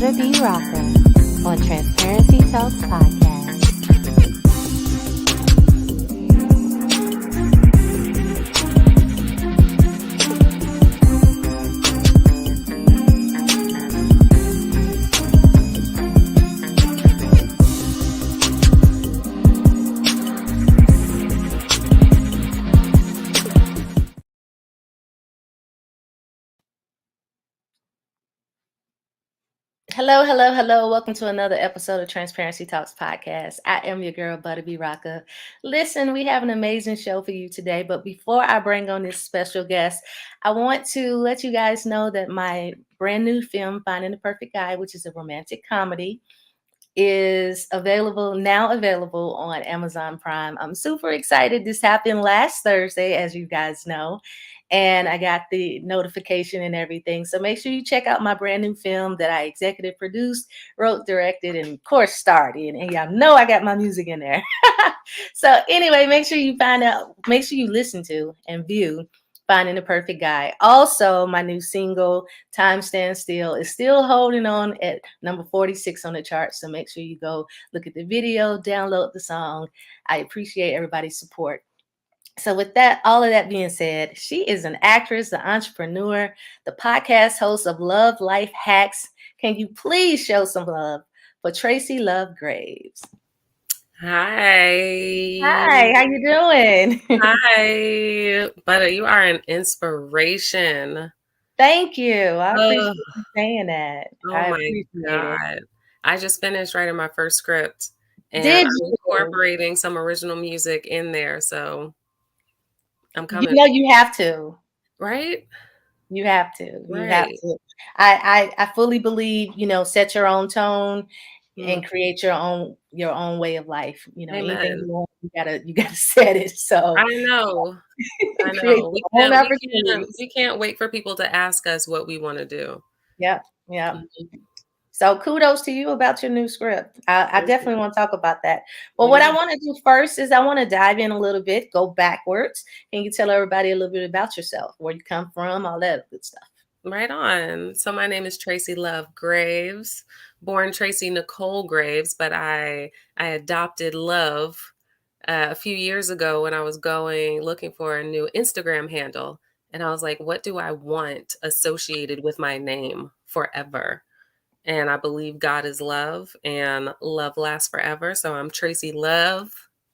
Butter Bee Rocker on Transparency Talks Podcast. Hello, hello, hello. Welcome to another episode of Transparency Talks Podcast. I am your girl, Butter Bee Rocker. Listen, we have an amazing show for you today, but before I bring on this special guest, I want to let you guys know that my brand new film, Finding the Perfect Guy, which is a romantic comedy, is now available on Amazon Prime. I'm super excited. This happened last Thursday, as you guys know, and I got the notification and everything. So make sure you check out my brand new film that I executive produced, wrote, directed, and of course starred in. And y'all know I got my music in there. So anyway, make sure you listen to and view Finding the Perfect Guy. Also, my new single, Time Stands Still, is still holding on at number 46 on the chart. So make sure you go look at the video, download the song. I appreciate everybody's support. So with that, all of that being said, she is an actress, an entrepreneur, the podcast host of Love Life Hacks. Can you please show some love for Tracey Love Graves? Hi, how you doing? Hi, Butter, you are an inspiration. Thank you. I appreciate you saying that. Oh my God. I just finished writing my first script and Did I'm you? incorporating some original music in there. So I'm coming. You have to. Right? You have to. You have Right. to. I fully believe, set your own tone and Mm. create your own way of life. Anything Amen. you want, you gotta set it. So I know. create your own opportunities. We can't wait for people to ask us what we want to do. Yep. Yep. Mhm. So kudos to you about your new script. I definitely want to talk about that. But Well, what I yeah. want to do first is I want to dive in a little bit, go backwards. Can you tell everybody a little bit about yourself, where you come from, all that good stuff? Right on. So my name is Tracey Love Graves, born Tracey Nicole Graves, but I adopted Love a few years ago when I was looking for a new Instagram handle. And I was like, what do I want associated with my name forever? And I believe God is love and love lasts forever. So I'm Tracey Love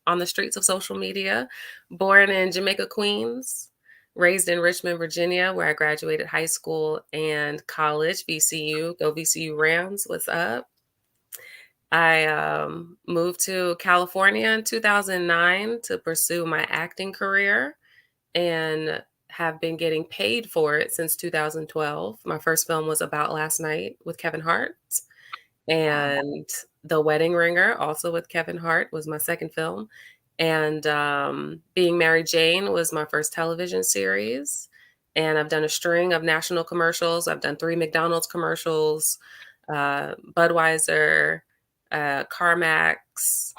on the streets of social media, born in Jamaica, Queens, raised in Richmond, Virginia, where I graduated high school and college, VCU. Go VCU Rams, what's up? I moved to California in 2009 to pursue my acting career and have been getting paid for it since 2012. My first film was About Last Night with Kevin Hart. And The Wedding Ringer, also with Kevin Hart, was my second film. And Being Mary Jane was my first television series. And I've done a string of national commercials. I've done 3 McDonald's commercials, Budweiser, CarMax,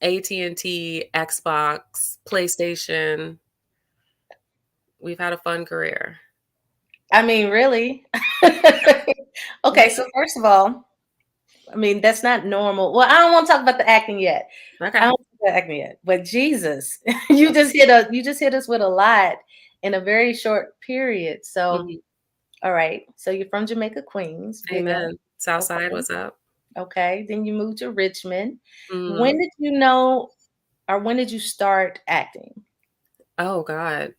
AT&T, Xbox, PlayStation. We've had a fun career. I mean, really? Okay, so first of all, I mean, that's not normal. Well, I don't want to talk about the acting yet. Okay. I don't want to talk about acting yet. But Jesus, you just hit us with a lot in a very short period. So, all right. So you're from Jamaica, Queens. Amen. Southside, Okay. what's up? Okay. Then you moved to Richmond. Mm. When did you know, or when did you start acting? Oh, God.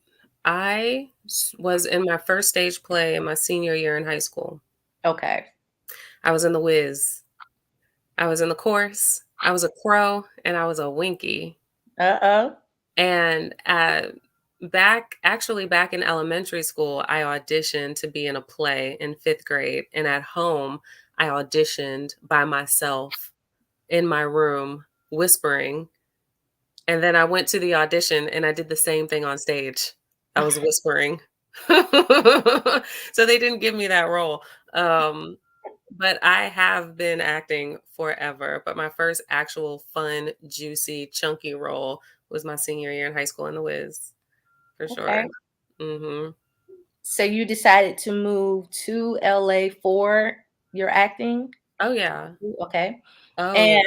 I was in my first stage play in my senior year in high school. Okay. I was in the Wiz. I was in the chorus. I was a crow and I was a Winky. Uh-oh. And back in elementary school, I auditioned to be in a play in 5th grade. And at home, I auditioned by myself in my room, whispering. And then I went to the audition and I did the same thing on stage. I was whispering. So they didn't give me that role. But I have been acting forever. But my first actual fun, juicy, chunky role was my senior year in high school in The Wiz, for sure. So you decided to move to LA for your acting? Oh, yeah. Okay. Oh, yeah.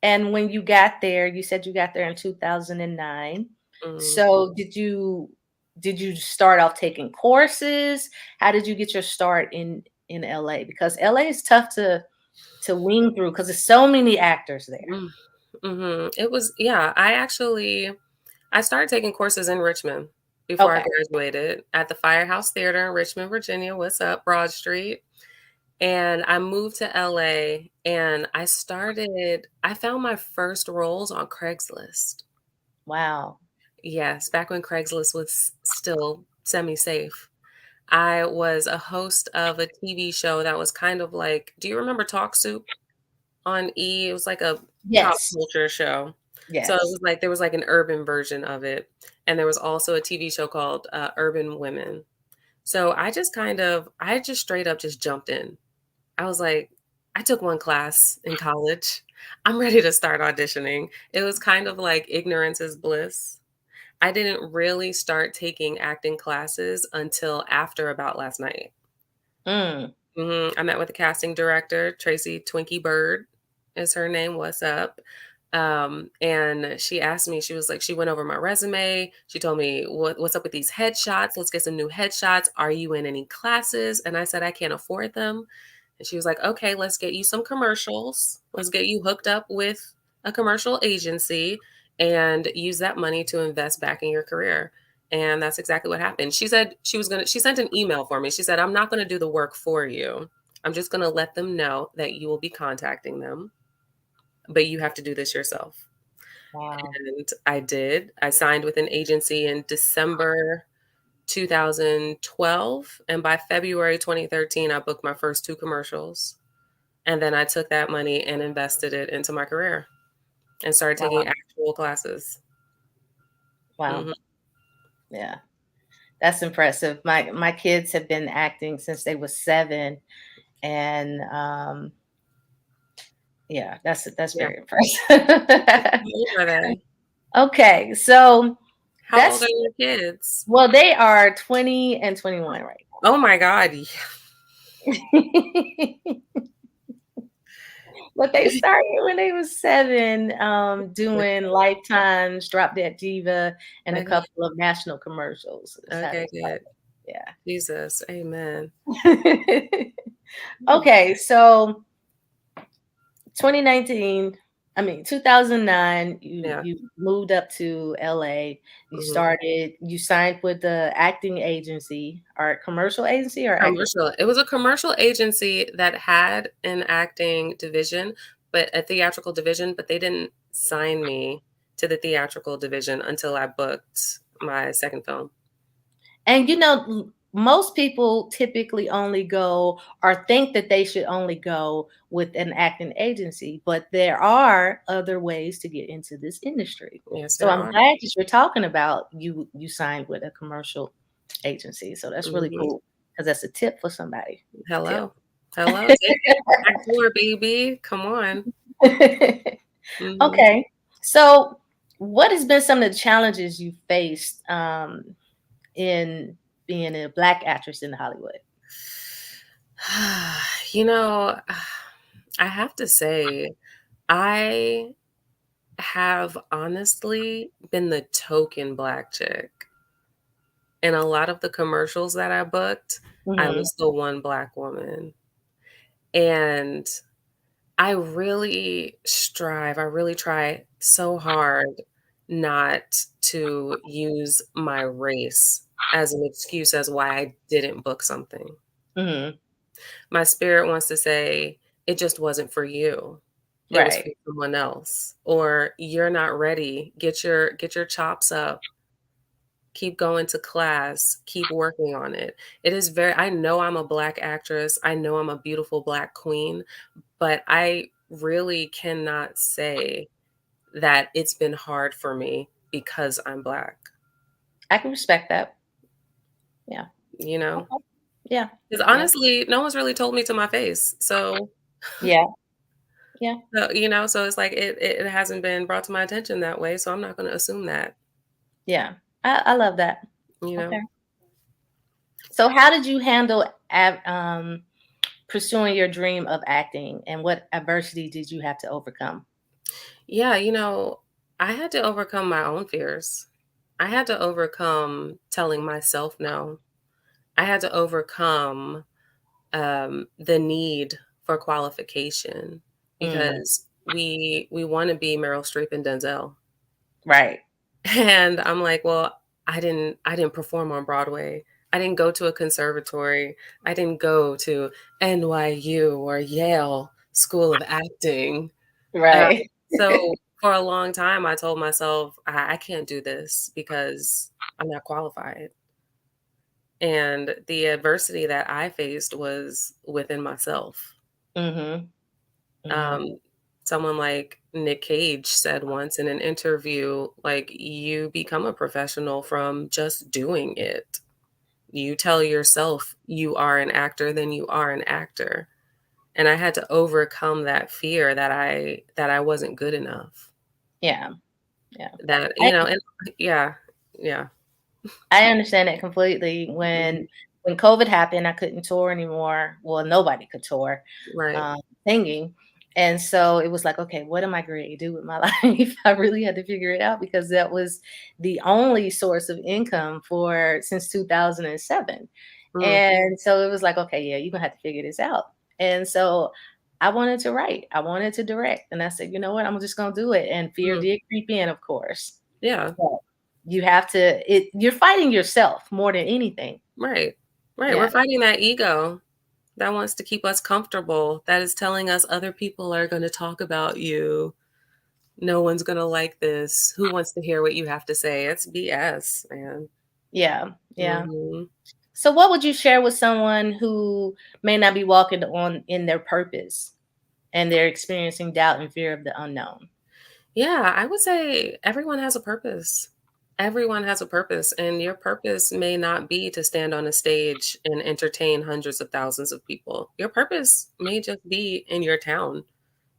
And when you got there, you said you got there in 2009. Mhm. So did you start off taking courses? How did you get your start in LA? Because LA is tough to wing through because there's so many actors there. Mm. Mhm. It was yeah, I started taking courses in Richmond before I Okay. graduated at the Firehouse Theater in Richmond, Virginia. What's up, Broad Street? And I moved to LA and I found my first roles on Craigslist. Wow. Yes, back when Craigslist was still semi-safe. I was a host of a TV show that was kind of like, do you remember Talk Soup on E? It was like a pop Yes. culture show. So it Yes. was like there was like an urban version of it, and there was also a TV show called, Urban Women. So I just straight up just jumped in. I was like, I took one class in college. I'm ready to start auditioning. It was kind of like ignorance is bliss. I didn't really start taking acting classes until after About Last Night. Mm. I met with the casting director, Tracy Twinkie Bird is her name. What's up? And she asked me, she was like, she went over my resume. She told me, what's up with these headshots? Let's get some new headshots. Are you in any classes? And I said, I can't afford them. And she was like, okay, let's get you some commercials. Let's get you hooked up with a commercial agency and use that money to invest back in your career. And that's exactly what happened. She said she sent an email for me. She said, I'm not going to do the work for you. I'm just going to let them know that you will be contacting them, but you have to do this yourself. Wow. And I did. I signed with an agency in December 2012. And by February 2013, I booked my first two commercials. And then I took that money and invested it into my career and started taking Wow. actual classes. Wow. Mhm. Yeah. That's impressive. My kids have been acting since they was 7, and, yeah, that's Yeah. very impressive. How old are they? Okay, so How old are that's your kids? well, they are 20 and 21 right Oh my God. Yeah. now. But they started when they was 7, doing Lifetime's Drop Dead Diva and a Okay. couple of national commercials. That's how Okay, they good. started, Jesus. Amen. yeah. Mm. Okay, so 2019, I mean 2009, Yeah. you moved up to LA. Mhm. You signed with the acting agency or commercial agency or acting. Commercial. It was a commercial agency that had an acting division, but a theatrical division, but they didn't sign me to the theatrical division until I booked my second film. And most people typically only go or think that they should only go with an acting agency, but there are other ways to get into this industry. Yes, So there I'm are. glad that you're talking about you signed with a commercial agency. So that's really Mhm. cool because that's a tip for somebody. Tip. Hello. Hello. Take it. Back door, baby. Come on. Mhm. Okay. So what has been some of the challenges you faced in being a black actress in Hollywood? You know, I have to say, I have honestly been the token black chick. In a lot of the commercials that I booked, I Mhm. was the one black woman. And I really try so hard not to use my race as an excuse as why I didn't book something. Mhm. My spirit wants to say, "It just wasn't for you. It was Right. for someone else," or "You're not ready. Get your chops up. Keep going to class. Keep working on it." It is very I know I'm a black actress. I know I'm a beautiful black queen, but I really cannot say that it's been hard for me because I'm black, I can respect that. Yeah. you know? Okay. Yeah. Because Yeah. honestly, no one's really told me to my face. Yeah. Yeah. So it's like it hasn't been brought to my attention that way, so I'm not gonna assume that, Yeah. I love that. you know? Okay. So how did you handle pursuing your dream of acting, and what adversity did you have to overcome? Yeah, I had to overcome my own fears. I had to overcome telling myself no. I had to overcome the need for qualification Mm, because we want to be Meryl Streep and Denzel. right. And I'm like, well, I didn't perform on Broadway. I didn't go to a conservatory. I didn't go to NYU or Yale School of Acting. Um, Right. so for a long time, I told myself, I can't do this because I'm not qualified. And the adversity that I faced was within myself. Mhm. Mhm. Um, Someone like Nick Cage said once in an interview, like, you become a professional from just doing it. You tell yourself you are an actor, then you are an actor. And I had to overcome that fear that I wasn't good enough. Yeah. Yeah. That, I and yeah, yeah. I understand that completely. Mhm. When COVID happened, I couldn't tour anymore. Well, nobody could tour, Right. singing, and so it was like, "Okay, what am I going to do with my life?" I really had to figure it out because that was the only source of income for since 2007, Mm, and so it was like, "Okay, yeah, you're gonna have to figure this out." And so I wanted to write, I wanted to direct, and I said, "You know what? I'm just gonna do it." And fear mm. did creep in, of course. Yeah. You have to you're fighting yourself more than anything. Right. Right. We're Yeah, fighting that ego that wants to keep us comfortable, that is telling us other people are gonna talk about you. No one's gonna like this. Who wants to hear what you have to say? It's BS, man. yeah, yeah. Mhm. So what would you share with someone who may not be walking on in their purpose and they're experiencing doubt and fear of the unknown? Yeah, I would say everyone has a purpose. Everyone has a purpose, and your purpose may not be to stand on a stage and entertain hundreds of thousands of people. Your purpose may just be in your town.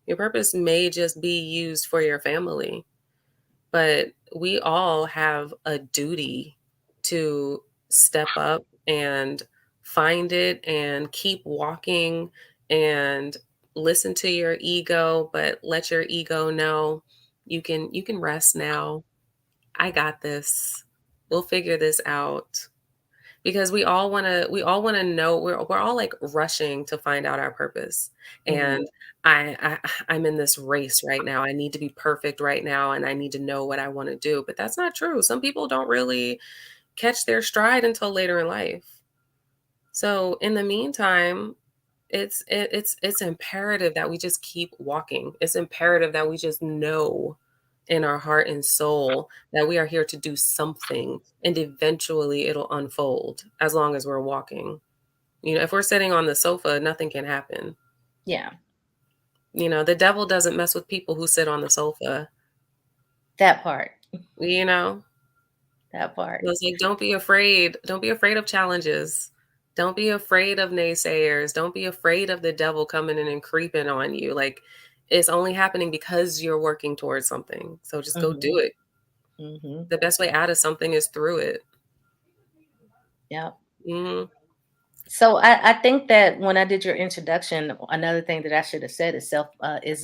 Your purpose may just be used for your family. But we all have a duty to step up and find it and keep walking and listen to your ego, but let your ego know you can rest now. I got this. We'll figure this out. Because we all wanna know, we're all, like, rushing to find out our purpose, Mhm. and I'm in this race right now, I need to be perfect right now, and I need to know what I wanna do, but that's not true. Some people don't really catch their stride until later in life. So, in the meantime, it's imperative that we just keep walking. It's imperative that we just know in our heart and soul that we are here to do something, and eventually it'll unfold as long as we're walking. If we're sitting on the sofa, nothing can happen. Yeah, The devil doesn't mess with people who sit on the sofa, that part, you know? that part. It's like, don't be afraid. Don't be afraid of challenges. Don't be afraid of naysayers. Don't be afraid of the devil coming in and creeping on you. Like, it's only happening because you're working towards something. So just go Mhm, do it. mhm. The best way out of something is through it. Yep. Mhm. So I think that when I did your introduction, another thing that I should have said is a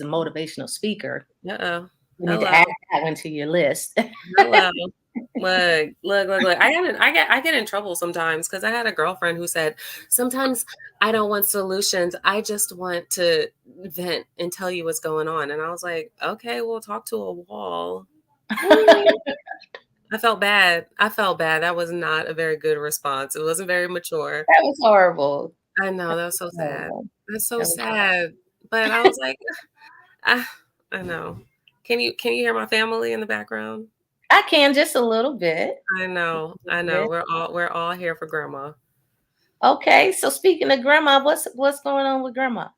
motivational speaker. Uh-oh. You need to add Hello. that one to your list. Hello. Look. I get in trouble sometimes because I had a girlfriend who said, "Sometimes I don't want solutions. I just want to vent and tell you what's going on." And I was like, "Okay, we'll talk to a wall." Ooh. I felt bad. I felt bad. That was not a very good response. It wasn't very mature. That was horrible. I know, That that was so was sad. horrible. That's so That was horrible. sad. But I was like, ah, I know. Can you hear my family in the background? I can just a little bit. I know, A I little know. bit. We're all here for grandma. Okay, so speaking of grandma, what's going on with grandma?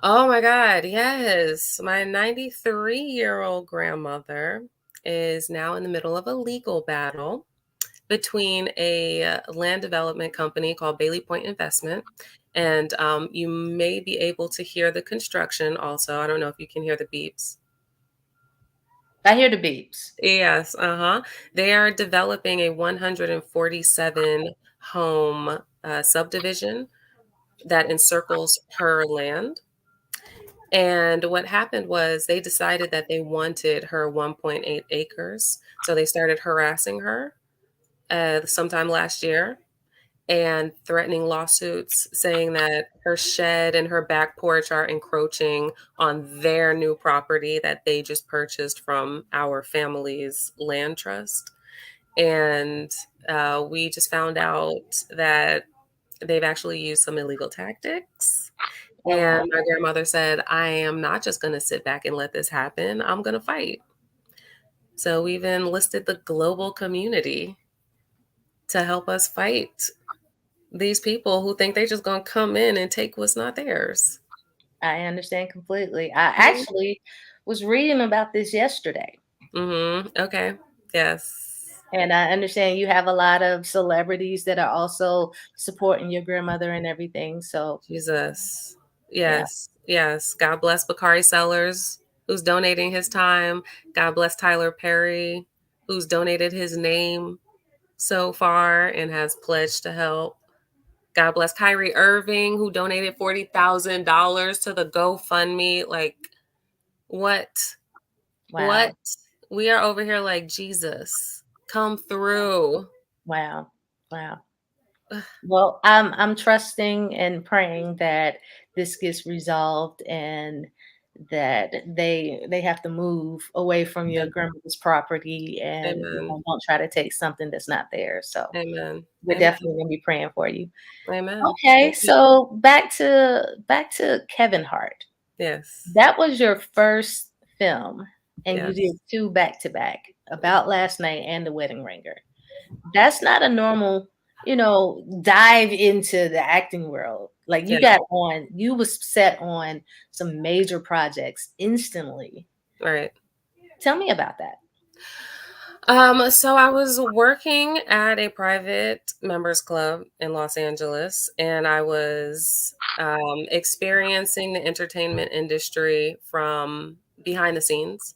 Oh my God, yes. My 93-year-old grandmother is now in the middle of a legal battle between a land development company called Bailey Point Investment. And you may be able to hear the construction also. I don't know if you can hear the beeps. I hear the beeps. Yes, uh-huh. They are developing a 147 home subdivision that encircles her land. And what happened was they decided that they wanted her 1.8 acres. So they started harassing her sometime last year and threatening lawsuits, saying that her shed and her back porch are encroaching on their new property that they just purchased from our family's land trust. And we just found out that they've actually used some illegal tactics. Oh And my. my grandmother said, I am not just going to sit back and let this happen. I'm going to fight. So we've enlisted the global community to help us fight these people who think they're just going to come in and take what's not theirs. I understand completely. I Mhm. actually was reading about this yesterday, Mhm. Okay. Yes. and I understand you have a lot of celebrities that are also supporting your grandmother and everything. So, Jesus. yeah, Yes. Yes. God bless Bakari Sellers, who's donating his time. God bless Tyler Perry, who's donated his name so far and has pledged to help. God bless Kyrie Irving, who donated $40,000 to the GoFundMe. Like, what? What? wow, We are over here like, Jesus, come through. wow, wow. Well, I'm trusting and praying that this gets resolved and that they have to move away from your grandmother's property and Amen. don't try to take something that's not theirs. So Amen. we're Amen. definitely gonna be praying for you. Amen. Okay, Thank you. so back to Kevin Hart. Yes. That was your first film, and you did Yes. two back to back, About Last Night and The Wedding Ringer. That's not a normal, dive into the acting world. Like Yeah. you was set on some major projects instantly. Right. Tell me about that. So I was working at a private members club in Los Angeles, and I was experiencing the entertainment industry from behind the scenes.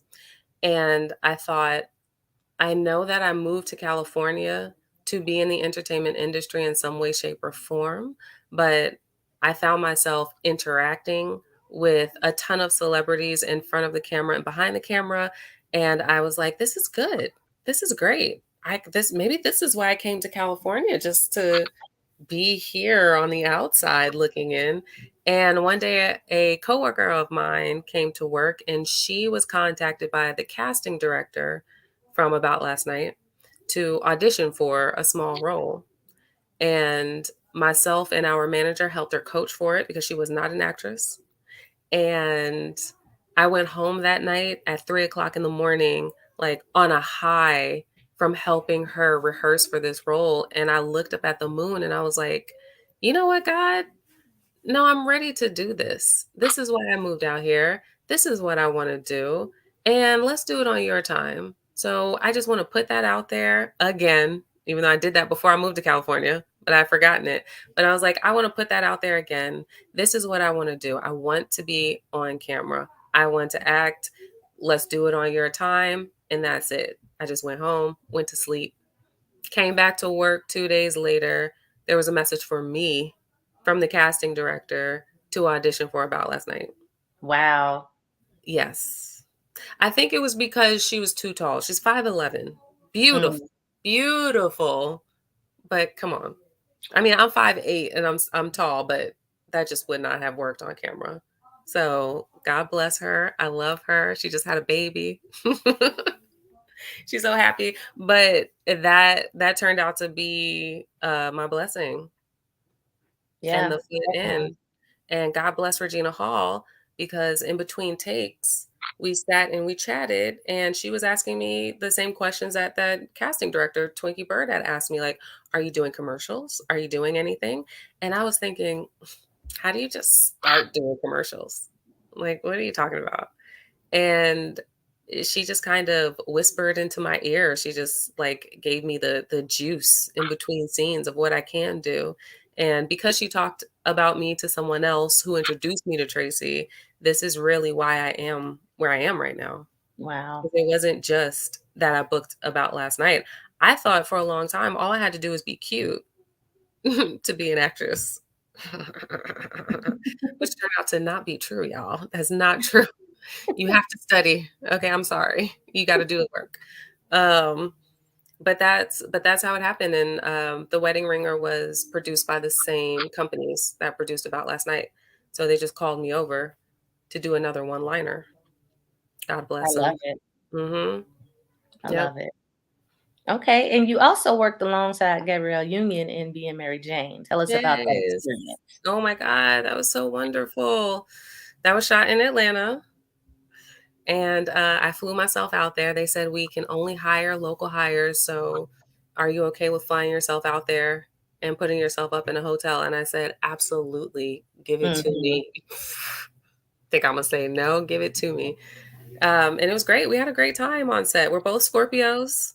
And I thought, I know that I moved to California to be in the entertainment industry in some way, shape, or form, but I found myself interacting with a ton of celebrities in front of the camera and behind the camera. And I was like, this is good. This is great. Maybe this is why I came to California, just to be here on the outside looking in. And one day, a coworker of mine came to work, and she was contacted by the casting director from About Last Night to audition for a small role. And myself and our manager helped her coach for it because she was not an actress. And I went home that night at 3 o'clock in the morning, like on a high from helping her rehearse for this role. And I looked up at the moon and I was like, you know what, God? No, I'm ready to do this. This is why I moved out here. This is what I want to do. And let's do it on your time. So I just want to put that out there again, even though I did that before I moved to California, but I've forgotten it. But I was like, I want to put that out there again. This is what I want to do. I want to be on camera. I want to act. Let's do it on your time. And that's it. I just went home, went to sleep, came back to work 2 days later. There was a message for me from the casting director to audition for About Last Night. Wow. Yes. I think it was because she was too tall. She's 5'11". Beautiful. Mm, Beautiful. But come on. I mean, I'm 5'8" and I'm tall, but that just would not have worked on camera. So, God bless her. I love her. She just had a baby. She's so happy. But that turned out to be my blessing and yeah, the foot definitely. in. And God bless Regina Hall, because in between takes, we sat and we chatted, and she was asking me the same questions that that casting director, Twinkie Bird, had asked me, like, are you doing commercials? Are you doing anything? And I was thinking, how do you just start doing commercials? Like, what are you talking about? And she just kind of whispered into my ear. She just like gave me the juice in between scenes of what I can do. And because she talked about me to someone else who introduced me to Tracy, this is really why I am where I am right now. Wow. It wasn't just that I booked About Last Night. I thought for a long time all I had to do was be cute to be an actress. Which turned out to not be true, y'all. That's not true. You have to study. Okay, I'm sorry. You gotta do the work. Um, but that's how it happened, and, The Wedding Ringer was produced by the same companies that produced About Last Night, so they just called me over to do another one-liner. God I bless love them. it. Mhm. I Yep. love it. Okay, and you also worked alongside Gabrielle Union in Being Mary Jane. Tell us about that Yes. experience. Oh my god, that was so wonderful. That was shot in Atlanta, and, I flew myself out there. They said, "We can only hire local hires, so are you okay with flying yourself out there and putting yourself up in a hotel?" And I said, "Absolutely, give it to Mhm. me." Think Imma say no? Give it to me. And it was great. We had a great time on set. We're both Scorpios.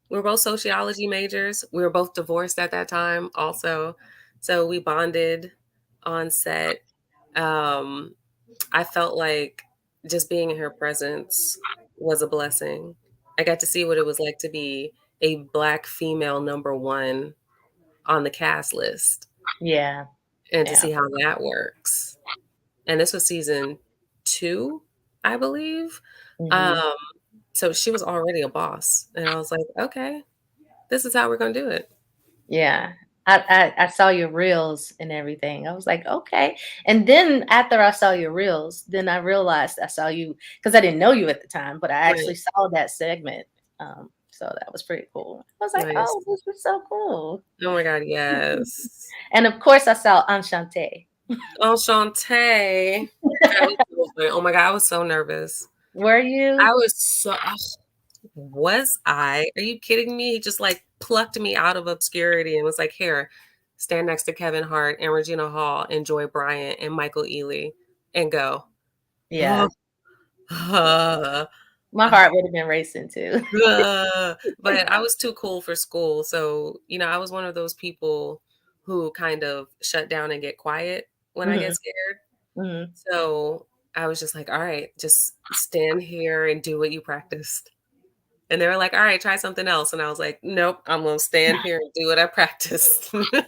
We were both sociology majors. We were both divorced at that time also. So we bonded on set. Um, I felt like just being in her presence was a blessing. I got to see what it was like to be a Black female number 1 on the cast list Yeah, and to yeah. see how that works. And this was season 2, I believe. Mhm. Um, so she was already a boss, and I was like, "Okay, this is how we're gonna do it." Yeah. I saw your reels and everything. I was like, "Okay." And then after I saw your reels, then I realized I saw you because I didn't know you at the time, but I Right. actually saw that segment. So that was pretty cool. I was like, Nice. "Oh, this was so cool." Oh my god, yes. And of course, I saw Enchanté. Enchanté. That was so fun. Oh my god, I was so nervous. Were I you? was so was I? Are you kidding me? He just, like, plucked me out of obscurity and was like, "Here, stand next to Kevin Hart and Regina Hall and Joy Bryant and Michael Ealy and go." Yeah. Uh, My heart would have been racing too. but I was too cool for school, so, I was one of those people who kind of shut down and get quiet when I get Mhm, scared. mhm. So, I was just like, "Alright, just stand here and do what you practiced." And they were like, "Alright, try something else." And I was like, "Nope, I'm gonna stand here and do what I practiced." I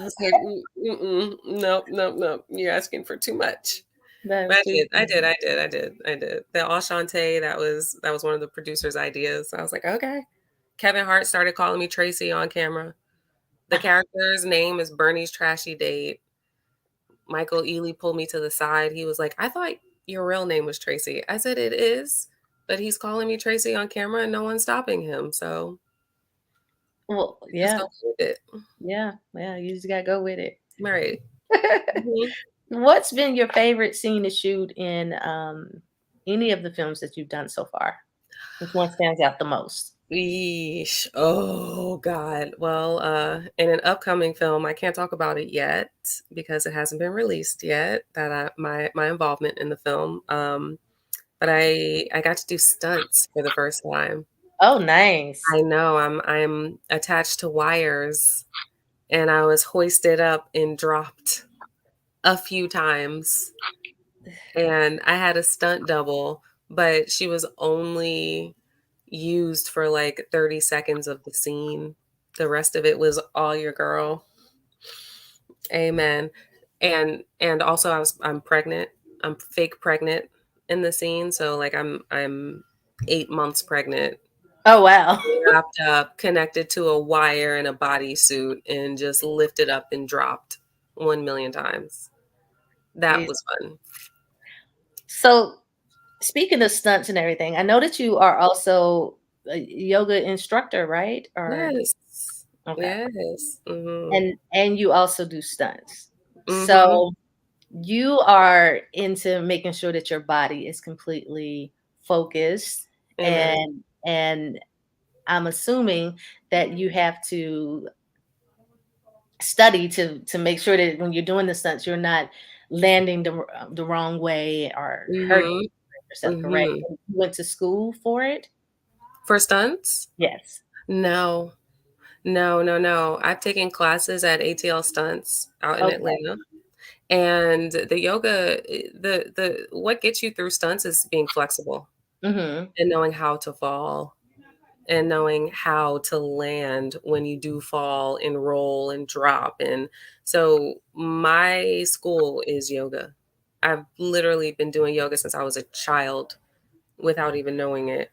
was like, mm-mm, nope, nope, nope. You're asking for too much." But That's I too did, I did, funny. I did, I did, I did. The Enchante, that was one of the producer's ideas. I was like, "Okay." Kevin Hart started calling me Tracy on camera. The character's name is Bernie's Trashy Date. Michael Ealy pulled me to the side. He was like, "I thought your real name was Tracy." I said, "It is, but he's calling me Tracy on camera and no one's stopping him, so Well, just yeah, go with it." yeah, yeah, you just gotta go with it. Right. Mhm. What's been your favorite scene to shoot in, any of the films that you've done so far? Which one stands out the most? Yeesh. Oh god. Well, in an upcoming film, I can't talk about it yet because it hasn't been released yet. That my involvement in the film. But I got to do stunts for the first time. Oh, nice. I know I'm attached to wires, and I was hoisted up and dropped a few times, and I had a stunt double, but she was only used for, like, 30 seconds of the scene. The rest of it was all your girl. Amen. And also I'm pregnant. I'm fake pregnant in the scene, so, like, I'm 8 months pregnant, Oh, wow. wrapped up, connected to a wire in a bodysuit, and just lifted up and dropped 1,000,000 times. That Jeez. was fun. So, speaking of stunts and everything, I know that you are also a yoga instructor, right? Or Yes. okay. Yes. Mhm. And you also do stunts. Mhm. So, you are into making sure that your body is completely focused, Amen. and I'm assuming that you have to study to make sure that when you're doing the stunts, you're not landing the wrong way or hurting Mhm. yourself, correct? Mhm. You went to school for it? For stunts? Yes. No. No, no, no. I've taken classes at ATL Stunts out in Okay. Atlanta, and the yoga, what gets you through stunts is being flexible Mhm. and knowing how to fall. and knowing how to land when you do fall and roll and drop. And so my school is yoga. I've literally been doing yoga since I was a child without even knowing it.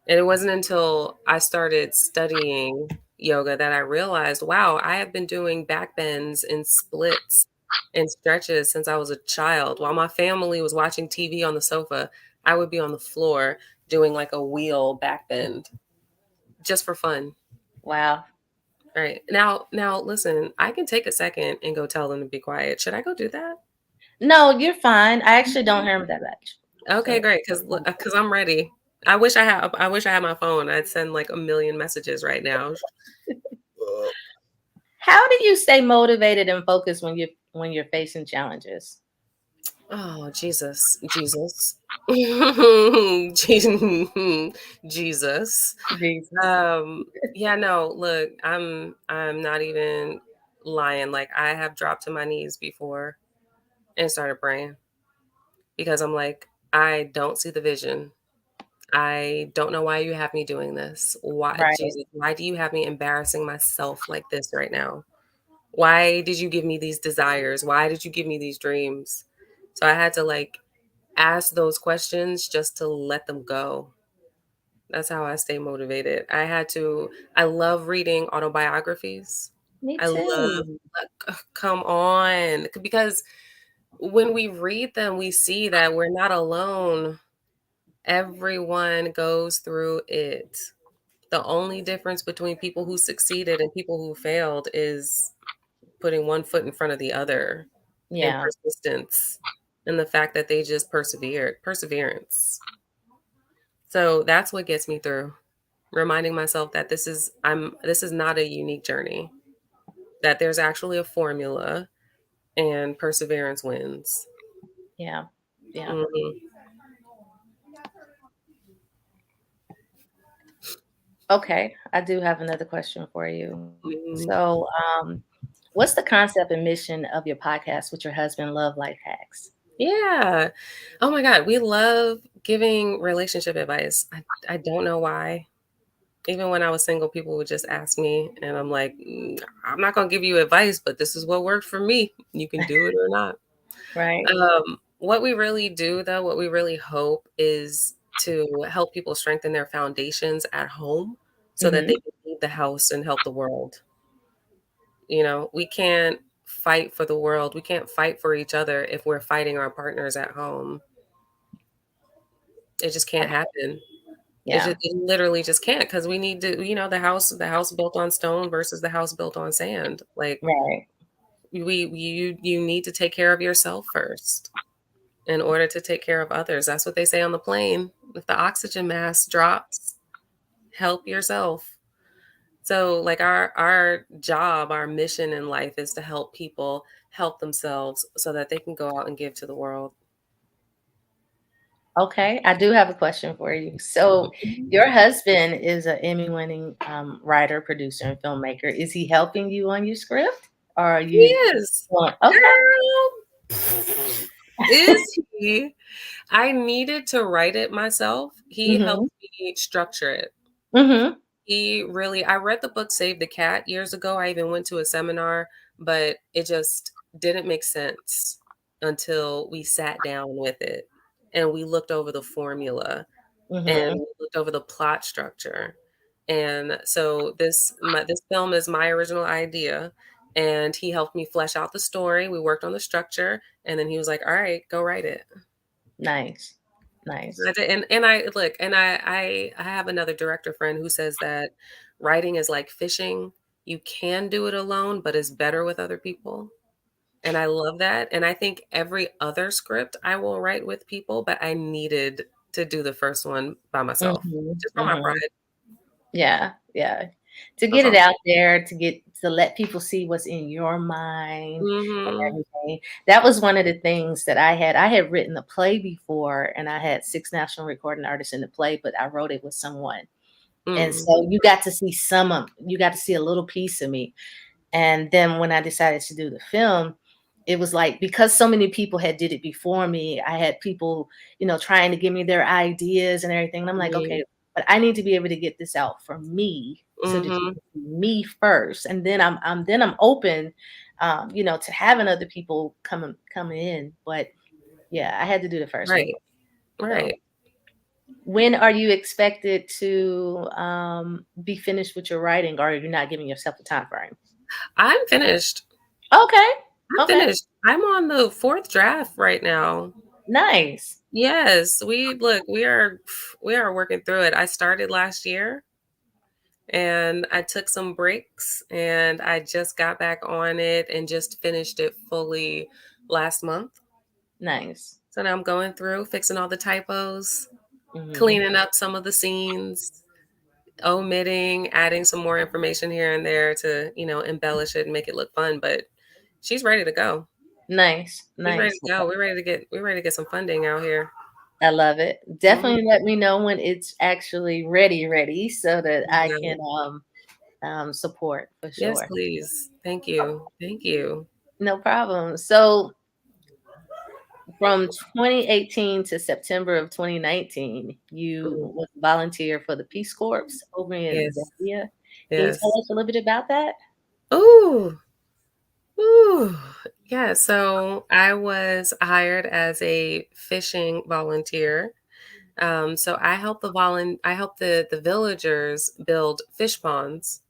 And it wasn't until I started studying yoga that I realized, wow, I have been doing back bends and splits and stretches since I was a child. While my family was watching TV on the sofa, I would be on the floor doing like a wheel back bend just for fun. Wow. Right. Now listen, I can take a second and go tell them to be quiet. Should I go do that? No, you're fine. I actually don't hear him that much. Okay, So great. Cause I'm ready. I wish I had my phone. I'd send like a million messages right now. how do you stay motivated and focused when you're facing challenges? Oh, Jesus. Jesus. Je- Jesus. Jesus. Um, yeah, no, look, I'm not even lying. Like I have dropped to my knees before and started praying because I'm like, I don't see the vision. I don't know why you have me doing this. Why, Right. Jesus, why do you have me embarrassing myself like this right now? Why did you give me these desires? Why did you give me these dreams? So I had to like ask those questions just to let them go. That's how I stay motivated. I love reading autobiographies. Me I love, too. come on, because when we read them, we see that we're not alone. Everyone goes through it. The only difference between people who succeeded and people who failed is putting one foot in front of the other and Yeah. persistence and the fact that they just persevered. Perseverance. So that's what gets me through. Reminding myself that this is not a unique journey. That there's actually a formula and perseverance wins. Yeah. Yeah. Mhm. Okay. I do have another question for you. Mhm. So, what's the concept and mission of your podcast with your husband, Love Life Hacks? Yeah. Oh my God, we love giving relationship advice. I don't know why. Even when I was single, people would just ask me, and I'm like, I'm not gonna give you advice, but this is what worked for me. You can do it or not." Right. What we really do, though, what we really hope is to help people strengthen their foundations at home so that Mm-hmm. they can leave the house and help the world. You know, we can't fight for the world. We can't fight for each other if we're fighting our partners at home. It just can't happen. Yeah. It literally just can't because we need to, the house built on stone versus the house built on sand. Like Right. you need to take care of yourself first in order to take care of others. That's what they say on the plane. If the oxygen mask drops, help yourself. So like our job, our mission in life is to help people help themselves so that they can go out and give to the world. Okay. I do have a question for you. So, Mhm. your husband is an Emmy-winning writer, producer, and filmmaker. Is he helping you on your script, or are He you is. going? Okay. Girl. Is he? I needed to write it myself. He Mm-hmm. helped me structure it. Mm-hmm. I read the book Save the Cat years ago. I even went to a seminar, but it just didn't make sense until we sat down with it and we looked over the formula and Mm-hmm. we looked over the plot structure. And so this film is my original idea, and he helped me flesh out the story. We worked on the structure, and then he was like, "All right, go write it." Nice. Nice. I did, and I look, and I have another director friend who says that writing is like fishing. You can do it alone, but it's better with other people. And I love that. And I think every other script I will write with people, but I needed to do the first one by myself, Mhm, just for my mhm. pride. Yeah, yeah. To That's get it all. out there, to let people see what's in your mind and Mhm. everything. That was one of the things that I had. I had written a play before, and I had 6 national recording artists in the play, but I wrote it with someone. And Mm. so you got to see a little piece of me. And then when I decided to do the film, it was like because so many people had did it before me, I had people, trying to give me their ideas and everything. And I'm like, Mhm. okay, but I need to be able to get this out for me so that you Mhm. can see me first, and then I'm open, to having other people come in. But yeah, I had to do the first one. Right. So, Right. when are you expected to be finished with your writing, or are you not giving yourself a time frame? I'm finished. Okay, I'm okay, finished. I'm on the 4th draft right now. nice, Yes, we are working through it. I started last year and I took some breaks and I just got back on it and just finished it fully last month. nice. So now I'm going through, fixing all the typos, Hmm. cleaning up some of the scenes, omitting, adding some more information here and there to, embellish it and make it look fun, but she's ready to go. Nice, She's ready nice. to go. We're ready to get some funding out here. I love it. Mhm. Definitely let me know when it's actually ready, so that I Yeah. can support for Yes, sure. please. Thank you. Thank you. No problem. So from 2018 to September of 2019, you Mhm. was a volunteer for the Peace Corps over in Yes. Zambia. Can you tell Yes. us a little bit about that? Ooh. Ooh. Yeah, so I was hired as a fishing volunteer. So I help the villagers build fish ponds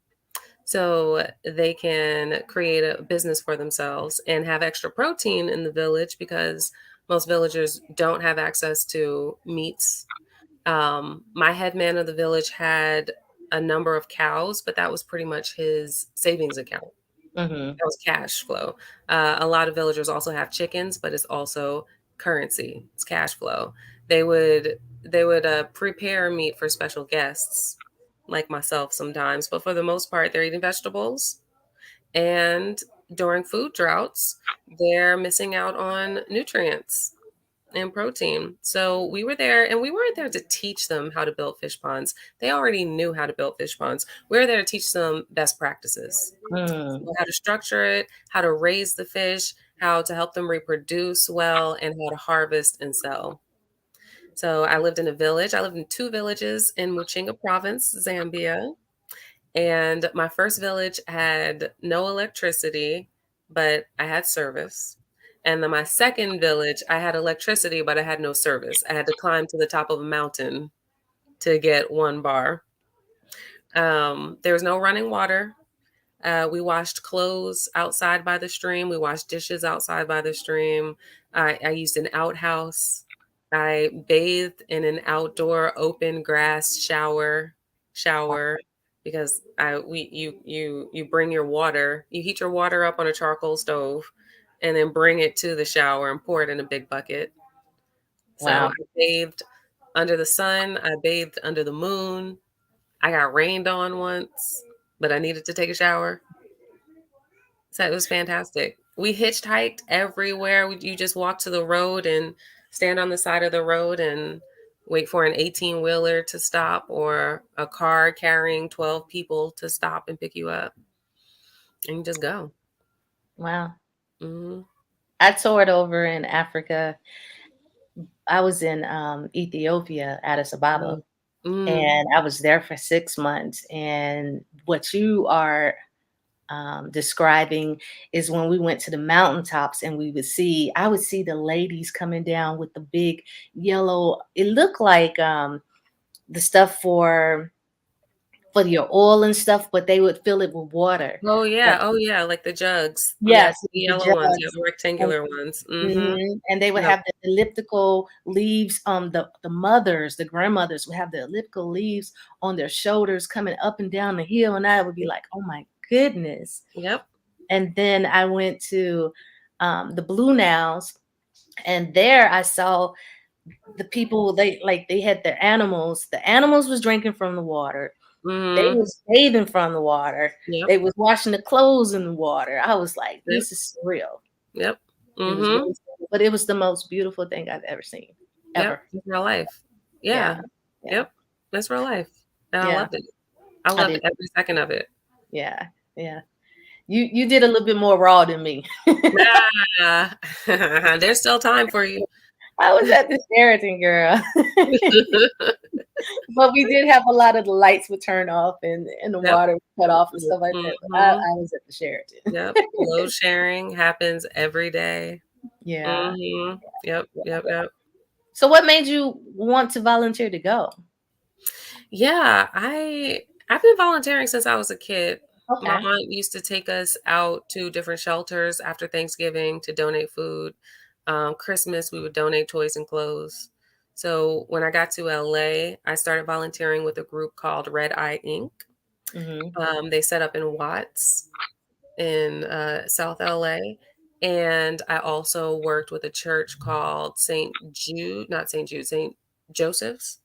so they can create a business for themselves and have extra protein in the village because most villagers don't have access to meats. My head man of the village had a number of cows, but that was pretty much his savings account. Hmm. That was cash flow. A lot of villagers also have chickens, but it's also currency. It's cash flow. They would prepare meat for special guests, like myself sometimes, but for the most part, they're eating vegetables. And during food droughts, they're missing out on nutrients and protein. So we were there, and we weren't there to teach them how to build fish ponds. They already knew how to build fish ponds. We were there to teach them best practices, Mm. so how to structure it, how to raise the fish, how to help them reproduce well, and how to harvest and sell. So I lived in a village. I lived in two villages in Muchinga province, Zambia. And my first village had no electricity, but I had service. And then my second village, I had electricity, but I had no service. I had to climb to the top of a mountain to get one bar. There was no running water. We washed clothes outside by the stream. We washed dishes outside by the stream. I used an outhouse. I bathed in an outdoor open grass shower because I we you bring your water, you heat your water up on a charcoal stove and then bring it to the shower and pour it in a big bucket. So Wow. I bathed under the sun, I bathed under the moon. I got rained on once, but I needed to take a shower. So it was fantastic. We hitchhiked everywhere. You just walk to the road and stand on the side of the road and wait for an 18-wheeler to stop or a car carrying 12 people to stop and pick you up. And you just go. Wow. Mhm. I toured over in Africa. I was in Ethiopia, Addis Ababa, Mm. Mm. and I was there for 6 months. And what you are describing is when we went to the mountaintops, and I would see the ladies coming down with the big yellow, it looked like the stuff for your oil and stuff, but they would fill it with water. Oh, But yeah. Oh, yeah, like the jugs. Yes, yes, the the yellow ones. Yeah, jugs. the rectangular ones. Mhm. Mhm, and they would Yep. have the elliptical leaves, the mothers, the grandmothers would have the elliptical leaves on their shoulders coming up and down the hill, and I would be like, "Oh my goodness." Yep. And then I went to, the Blue Niles, and there I saw the people, they had their animals. The animals was drinking from the water. They Mhm. was bathing from the water. Yep. They was washing the clothes in the water. I was like, Yep. "This is surreal." Yep. It was Mhm. really surreal, but it was the most beautiful thing I've ever seen, Yep. ever. It's real life. Yeah, Yeah. yeah, Yep. That's real life. And I yeah. loved it. I I loved did. every second of it. Yeah, yeah. You did a little bit more raw than me. Ah, there's still time for you. I was at the Sheraton, girl. But we did have a lot of the lights would turn off and the Yep. water would cut off and stuff like that. But I Mhm. was at the Sheraton. Yep. Load sharing happens every day. Yeah, Mhm. Yep, yeah, yep, yeah. yep. So what made you want to volunteer to go? Yeah, I've been volunteering since I was a kid. My Okay. aunt used to take us out to different shelters after Thanksgiving to donate food. Christmas, we would donate toys and clothes. So when I got to LA, I started volunteering with a group called Red Eye Inc. Mhm. They set up in Watts in South LA. And I also worked with a church called St. Jude, not St. Jude, St. Joseph's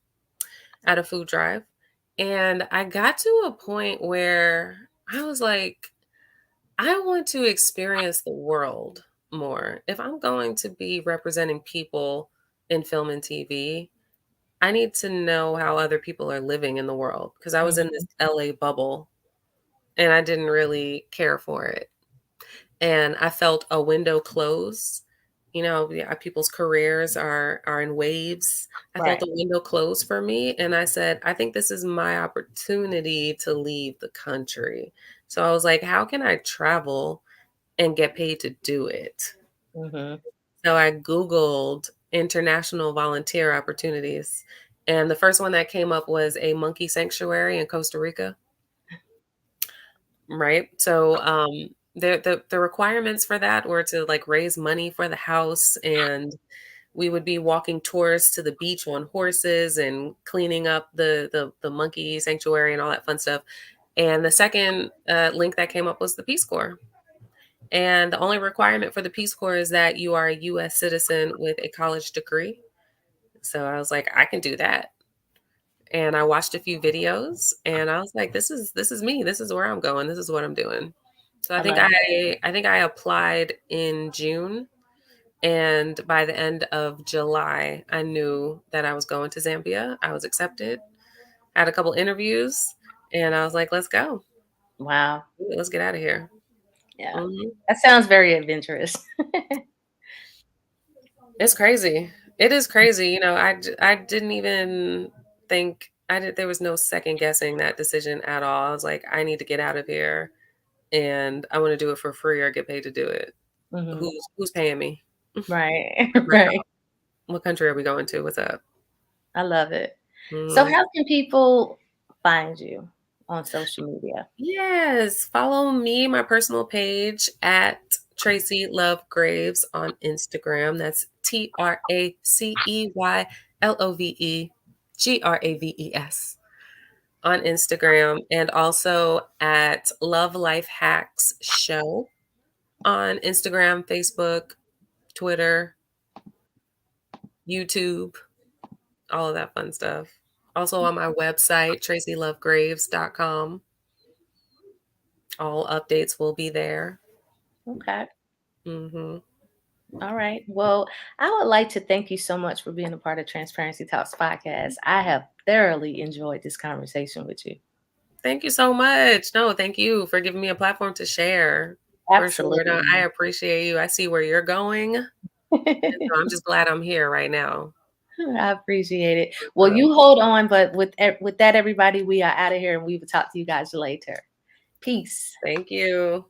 at a food drive. And I got to a point where I was like, I want to experience the world more. If I'm going to be representing people in film and TV, I need to know how other people are living in the world because I was in this Mhm. LA bubble and I didn't really care for it. And I felt a window close. You know, yeah, people's careers are in waves. I felt Right. a window close for me, and I said, I think this is my opportunity to leave the country. So I was like, how can I travel and get paid to do it? Mhm. So I Googled international volunteer opportunities, and the first one that came up was a monkey sanctuary in Costa Rica. Right? So, the requirements for that were to, like, raise money for the house, and we would be walking tourists to the beach on horses and cleaning up the monkey sanctuary and all that fun stuff. And the second, link that came up was the Peace Corps, and the only requirement for the Peace Corps is that you are a US citizen with a college degree. So I was like, "I can do that." And I watched a few videos, and I was like, "This is me. This is where I'm going. This is what I'm doing." So I love it. I think I applied in June, and by the end of July, I knew that I was going to Zambia. I was accepted. Had a couple interviews, and I was like, "Let's go. Wow. Let's get out of here." Yeah. Mhm. That sounds very adventurous. It's crazy. It is crazy. You know, I didn't even think I did. There was no second guessing that decision at all. I was like, I need to get out of here, and I want to do it for free or get paid to do it. Mhm. Who's paying me? Right. Where's my Right. job? What country are we going to? What's up? I love it. So Mhm. how can people find you on social media? Yes, follow me, my personal page at Tracy Love Graves on Instagram. That's TracyLoveGraves on Instagram, and also at Love Life Hacks Show on Instagram, Facebook, Twitter, YouTube, all of that fun stuff. Also on my website, tracylovegraves.com. All updates will be there. Okay. Mhm. All right. Well, I would like to thank you so much for being a part of Transparency Talks podcast. I have thoroughly enjoyed this conversation with you. Thank you so much. No, thank you for giving me a platform to share. For sure. No, I Absolutely. appreciate you. I see where you're going. And so I'm just glad I'm here right now. I appreciate it. For Well, real. you hold on, but with that, everybody, we are out of here, and we will talk to you guys later. Peace. Thank you.